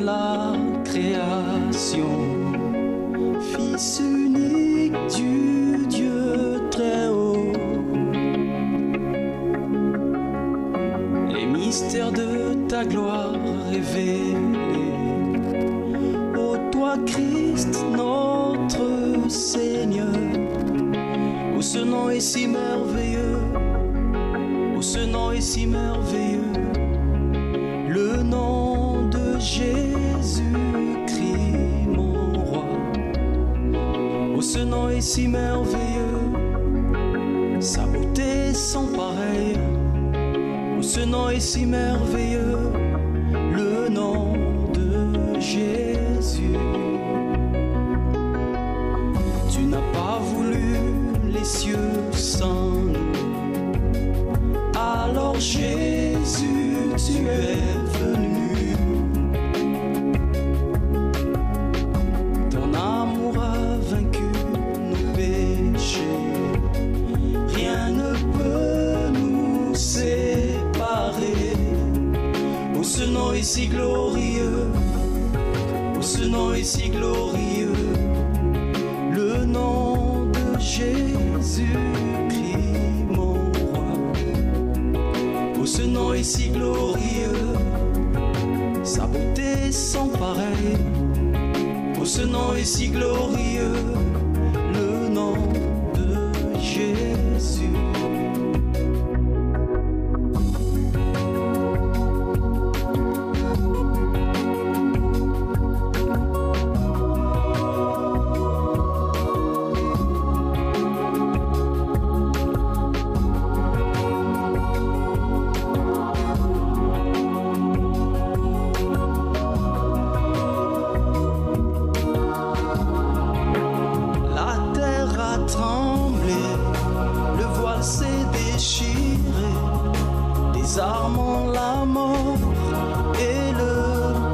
la création, Fils unique du Dieu très haut. Les mystères de ta gloire révélés, ô toi Christ notre Seigneur. Oh, ce nom est si merveilleux, oh, ce nom est si merveilleux, le nom de Jésus-Christ, mon roi. Oh, ce nom est si merveilleux, sa beauté sans pareil. Oh, ce nom est si merveilleux, le nom de Jésus. Tu n'as pas voulu les cieux sans nous, alors Jésus, tu es venu. Ton amour a vaincu nos péchés, rien ne peut nous séparer. Oh, ce nom est si glorieux, oh, ce nom est si glorieux, le nom de Jésus-Christ, mon roi. Oh, ce nom est si glorieux, sa beauté sans pareil. Oh, ce nom est si glorieux, le nom de Jésus. Désarmant la mort et le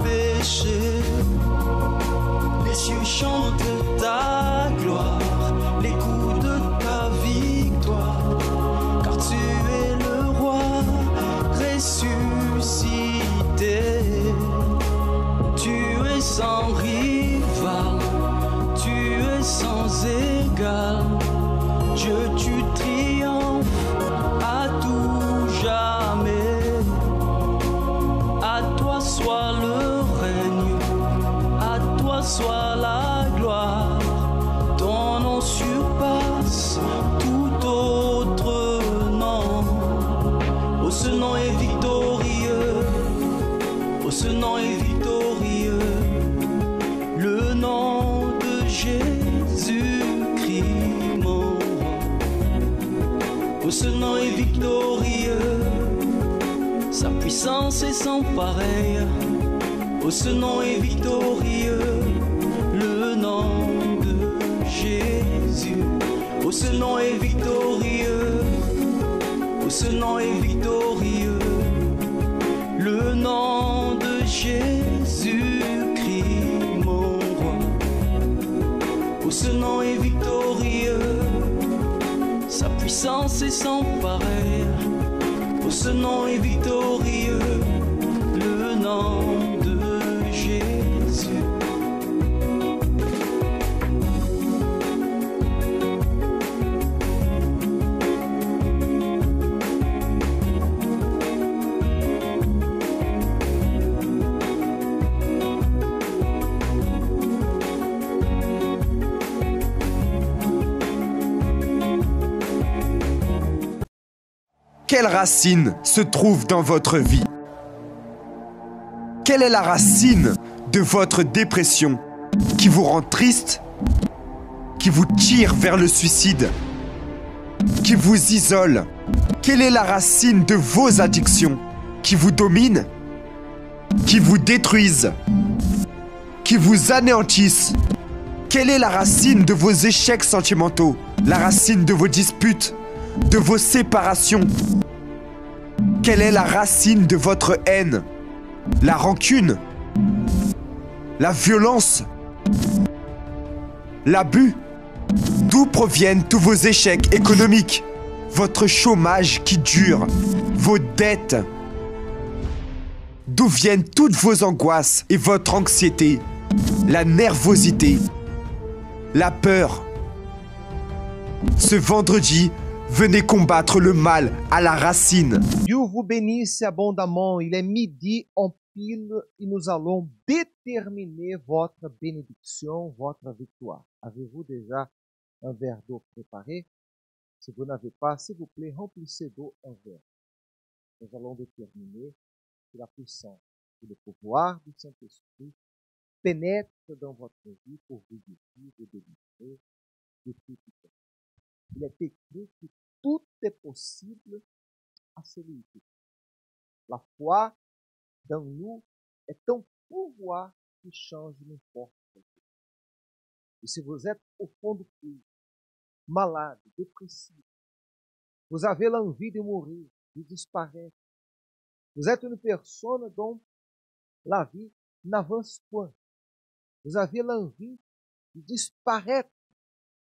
péché, les cieux chantent ta gloire, l'écho de ta victoire, car tu es le roi ressuscité. Tu es sans rival, tu es sans égal, Dieu, tu triomphes à tout jamais. À toi soit le règne, à toi soit la gloire. Ton nom surpasse tout autre nom. Oh, ce nom est victorieux, oh, ce nom est victorieux, le nom de Jésus-Christ, mon roi. Oh, ce nom est victorieux, sa puissance est sans pareil. Oh, ce nom est victorieux, le nom de Jésus. Oh, ce nom est victorieux, oh, ce nom est victorieux, le nom de Jésus-Christ, mon roi. Oh, ce nom est victorieux, sa puissance est sans pareil. Oh, ce nom est victorieux, le nom de Jésus. Quelle racine se trouve dans votre vie? Quelle est la racine de votre dépression qui vous rend triste, qui vous tire vers le suicide, qui vous isole? Quelle est la racine de vos addictions qui vous dominent, qui vous détruisent, qui vous anéantissent? Quelle est la racine de vos échecs sentimentaux, la racine de vos disputes, de vos séparations? Quelle est la racine de votre haine, la rancune, la violence, l'abus? D'où proviennent tous vos échecs économiques, votre chômage qui dure, vos dettes? d'où viennent toutes vos angoisses et votre anxiété, la nervosité, la peur. Ce vendredi, venez combattre le mal à la racine. Dieu vous bénisse abondamment. Il est midi en pile et nous allons déterminer votre bénédiction, votre victoire. Avez-vous déjà un verre d'eau préparé? Si vous n'avez pas, s'il vous plaît, remplissez d'eau un verre. Nous allons déterminer que la puissance et le pouvoir du Saint-Esprit pénètrent dans votre vie pour vous guérir et délivrer de toute peur. Il est écrit que tout est possible à celui qui croit. La foi dans nous est un pouvoir qui change n'importe quoi. Et si vous êtes au fond du puits, malade, dépressif, vous avez l'envie de mourir, de disparaître, vous êtes une personne dont la vie n'avance point, vous avez l'envie de disparaître,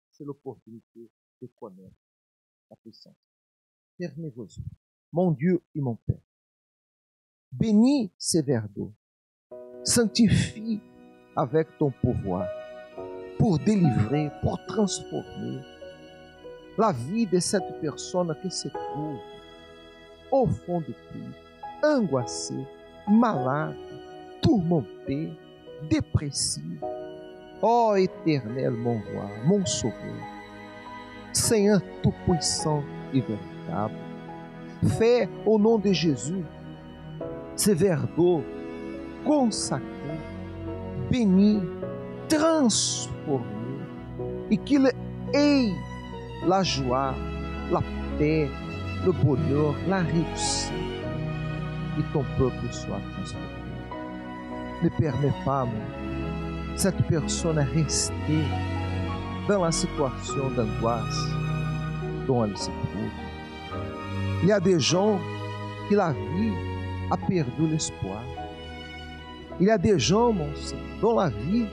c'est l'opportunité de connaître la puissance. Fermez vos yeux. Mon Dieu et mon Père, bénis ces verres d'eau, sanctifie avec ton pouvoir pour délivrer, pour transformer la vie de cette personne qui se trouve au fond du puits, angoissée, malade, tourmentée, dépressive. Ó Éternel, mon roi, mon sauveur, Seigneur tout-puissant et véritable, fais au nom de Jésus ces verres d'eau consacrés, bénis, transformés, et qu'il ait la joie, la paix, le bonheur, la réussite, et ton peuple soit transformé. Ne permets pas, cette personne à rester dans la situation d'angoisse dont elle se trouve. Il y a des gens qui la vie a perdu l'espoir. Il y a des gens, mon Seigneur, dont la vie,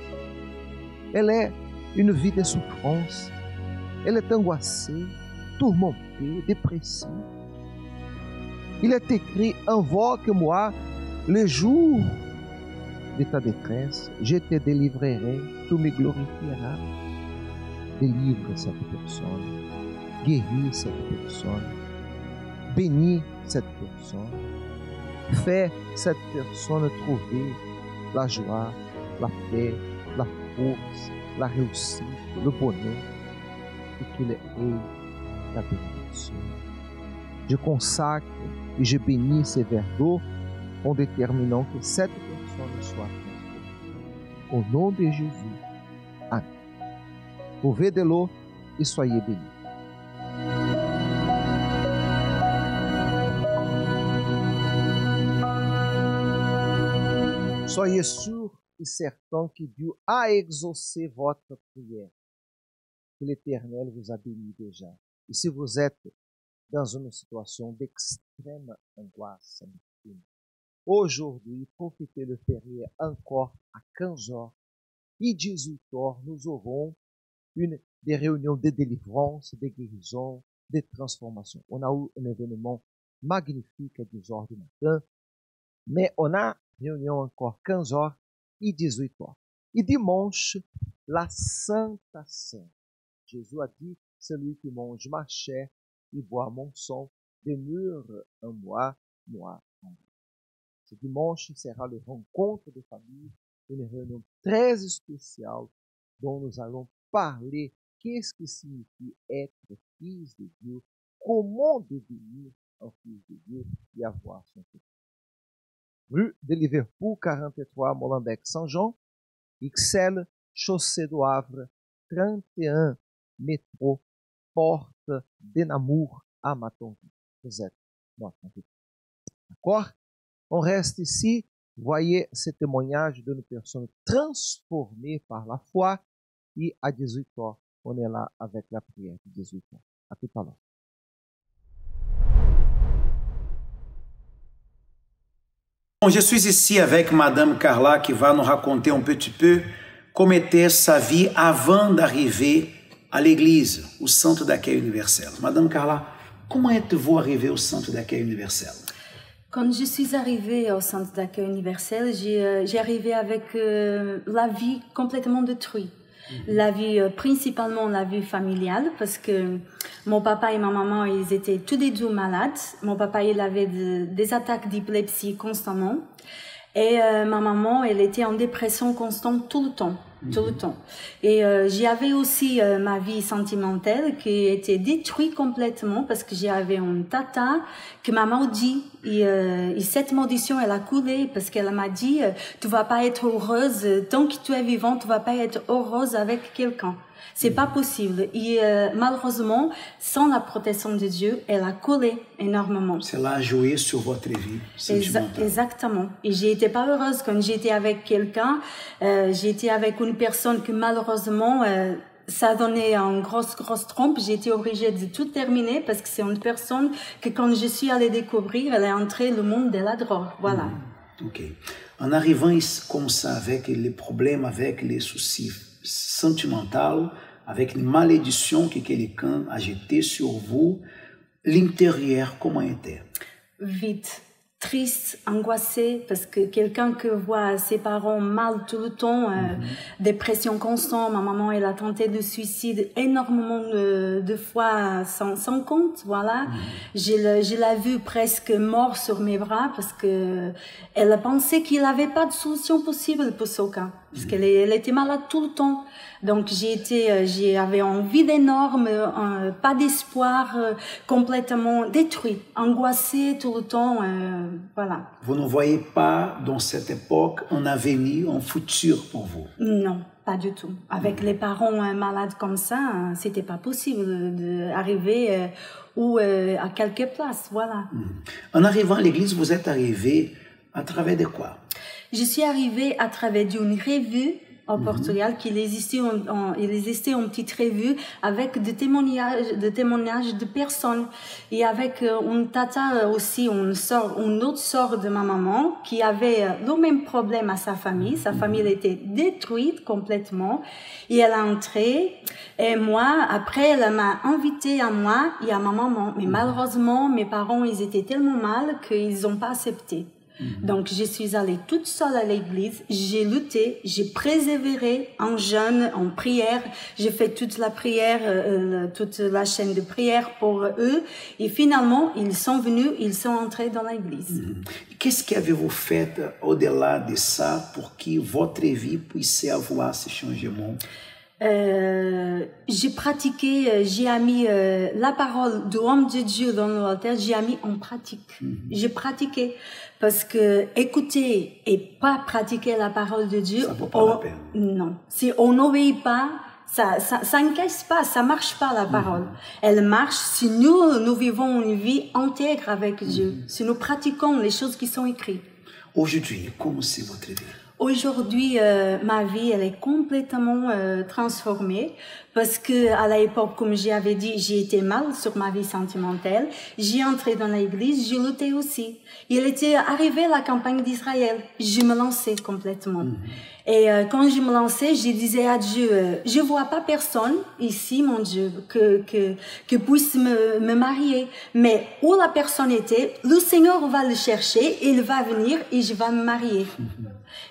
elle est une vie de souffrance. Elle est angoissée, tourmentée, dépressive. Il est écrit, invoque-moi le jour de ta détresse, je te délivrerai, tu me glorifieras. Délivre cette personne, guéris cette personne, bénis cette personne, fais cette personne trouver la joie, la paix, la force, la réussite, le bonheur, et qu'il ait la bénédiction. Je consacre et je bénis ces verres d'eau en déterminant que cette personne soit transformée. Au nom de Jésus, Amen. Buvez de l'eau et soyez bénis. Soyez sûr et certain que Dieu a exaucé votre prière, que l'Éternel vous a béni déjà. Et si vous êtes dans une situation d'extrême angoisse, aujourd'hui, profitez de férié encore à 15h et 18h, nous aurons des réunions de délivrance, de guérison, de transformation. On a eu un événement magnifique à 10h du matin, mais on a réunion encore 15h et 18h. Et dimanche, la Sainte Seine. Jésus a dit, celui qui mange ma chair et boit mon sang demeure en moi, moi en lui. Ce dimanche sera le rencontre de famille, une réunion très spéciale dont nous allons parler qu'est-ce que signifie être fils de Dieu, comment devenir un fils de Dieu et avoir son péché. Rue de Liverpool, 43, Molenbeek, Saint-Jean, XL, Chaussée do Havre, 31, métro, porte de Namur à Matonville. Vous êtes Matonville. D'accord? On reste ici. Voyez ce témoignage d'une personne transformée par la foi. Et à 18h, on est là avec la prière de 18h. À tout à l'heure. Bom, je suis ici avec Madame Carla qui va nous raconter un petit peu comment était sa vie avant d'arriver à l'église, au centre d'accueil universel. Madame Carla, comment êtes-vous arrivée au centre d'accueil universel? Quand je suis arrivée au centre d'accueil universel, j'ai arrivé avec la vie complètement détruite. La vie, principalement la vie familiale, parce que mon papa et ma maman, ils étaient tous les deux malades. Mon papa, il avait des attaques d'épilepsie constamment. Et ma maman, elle était en dépression constante tout le temps. Tout le temps. Et j'avais aussi ma vie sentimentale qui était détruite complètement parce que j'avais un tata qui m'a maudit et cette maudissement elle a coulé parce qu'elle m'a dit tu vas pas être heureuse tant que tu es vivante, tu vas pas être heureuse avec quelqu'un. C'est pas possible. Et malheureusement, sans la protection de Dieu, elle a collé énormément. Cela a joué sur votre vie sentimentale. Exactement. Et j'étais pas heureuse quand j'étais avec quelqu'un. J'étais avec une personne que malheureusement, ça donnait une grosse trompe. J'étais obligée de tout terminer parce que c'est une personne que quand je suis allée découvrir, elle est entrée dans le monde de la drogue. Voilà. Ok. En arrivant comme ça, avec les problèmes, avec les soucis sentimentaux, avec une malédiction que quelqu'un a jetée sur vous, l'intérieur, comment était? Vite, triste, angoissé, parce que quelqu'un qui voit ses parents mal tout le temps, dépression constante, ma maman, elle a tenté de suicide énormément de fois sans compte, voilà. Je l'ai vue presque mort sur mes bras parce que elle a pensé qu'il n'avait pas de solution possible pour son cas, parce qu'elle était malade tout le temps. Donc j'avais un vide énorme, pas d'espoir, complètement détruit, angoissée tout le temps, voilà. Vous ne voyez pas dans cette époque un avenir, un futur pour vous? Non, pas du tout. Avec les parents malades comme ça, c'était pas possible d'arriver à quelque place, voilà. En arrivant à l'église, vous êtes arrivé à travers de quoi? Je suis arrivée à travers d'une revue au Portugal, qu'il existait une petite revue avec des témoignages de personnes et avec une tata aussi, une autre sœur de ma maman qui avait le même problème à sa famille. Sa famille était détruite complètement et elle a entré et moi, après, elle m'a invitée à moi et à ma maman. Mais malheureusement, mes parents, ils étaient tellement mal qu'ils n'ont pas accepté. Donc, je suis allée toute seule à l'église, j'ai lutté, j'ai persévéré en jeûne, en prière, j'ai fait toute la prière, toute la chaîne de prière pour eux, et finalement, ils sont venus, ils sont entrés dans l'église. Qu'est-ce qu'avez-vous fait au-delà de ça pour que votre vie puisse avoir ce changement? J'ai pratiqué, j'ai mis la parole de l'homme de Dieu dans l'altar, j'ai mis en pratique. J'ai pratiqué parce que écouter et pas pratiquer la parole de Dieu, ça vaut pas la peine. Non, si on n'obéit pas, ça n'encaisse pas, ça marche pas la parole. Elle marche si nous vivons une vie intègre avec Dieu, si nous pratiquons les choses qui sont écrites. Aujourd'hui, comment c'est votre vie? Aujourd'hui, ma vie, elle est complètement transformée parce que à l'époque, comme j'avais dit, j'ai été mal sur ma vie sentimentale. J'ai entré dans l'église, j'ai lutté aussi. Il était arrivé la campagne d'Israël. Je me lançais complètement. Et quand je me lançais, je disais à Dieu, je vois pas personne ici, mon Dieu, que puisse me marier. Mais où la personne était, le Seigneur va le chercher, il va venir et je vais me marier.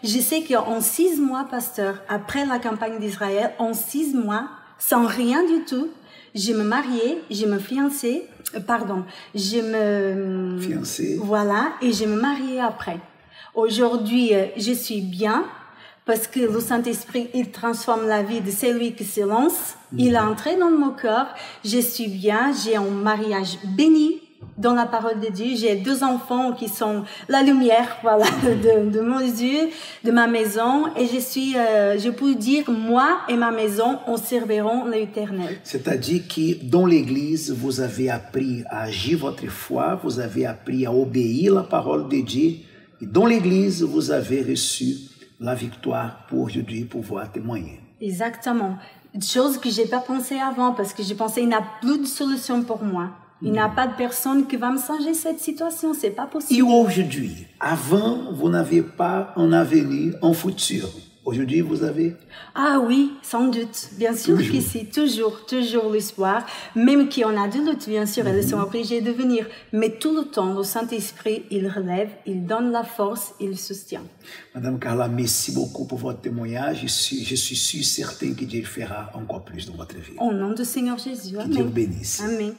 Je sais qu'en 6 mois, pasteur, après la campagne d'Israël, en 6 mois, sans rien du tout, je me mariais, je me fiançais, voilà, et je me mariais après. Aujourd'hui, je suis bien, parce que le Saint-Esprit, il transforme la vie de celui qui se lance. Il est entré dans mon cœur. Je suis bien. J'ai un mariage béni dans la parole de Dieu. J'ai 2 enfants qui sont la lumière, voilà, de mon yeux, de ma maison. Et je peux dire, moi et ma maison, on serviront l'Éternel. C'est-à-dire que dans l'Église, vous avez appris à agir votre foi, vous avez appris à obéir la parole de Dieu. Et dans l'Église, vous avez reçu la victoire pour aujourd'hui, pouvoir témoigner. Exactement. Chose que j'ai pas pensé avant, parce que j'ai pensé, il n'y a plus de solution pour moi. Il n'y a pas de personne qui va me changer cette situation, c'est pas possible. Et aujourd'hui, avant, vous n'aviez pas un avenir, un futur. Aujourd'hui, vous avez? Ah oui, sans doute. Bien sûr Toujours. qu'ici, toujours l'espoir. Même qu'il y en a de lutte, bien sûr, elles sont obligées de venir. Mais tout le temps, le Saint-Esprit, il relève, il donne la force, il soutient. Madame Carla, merci beaucoup pour votre témoignage. Je suis sûr, certain que Dieu fera encore plus dans votre vie. Au nom du Seigneur Jésus. Que Amen. Dieu vous bénisse. Amen.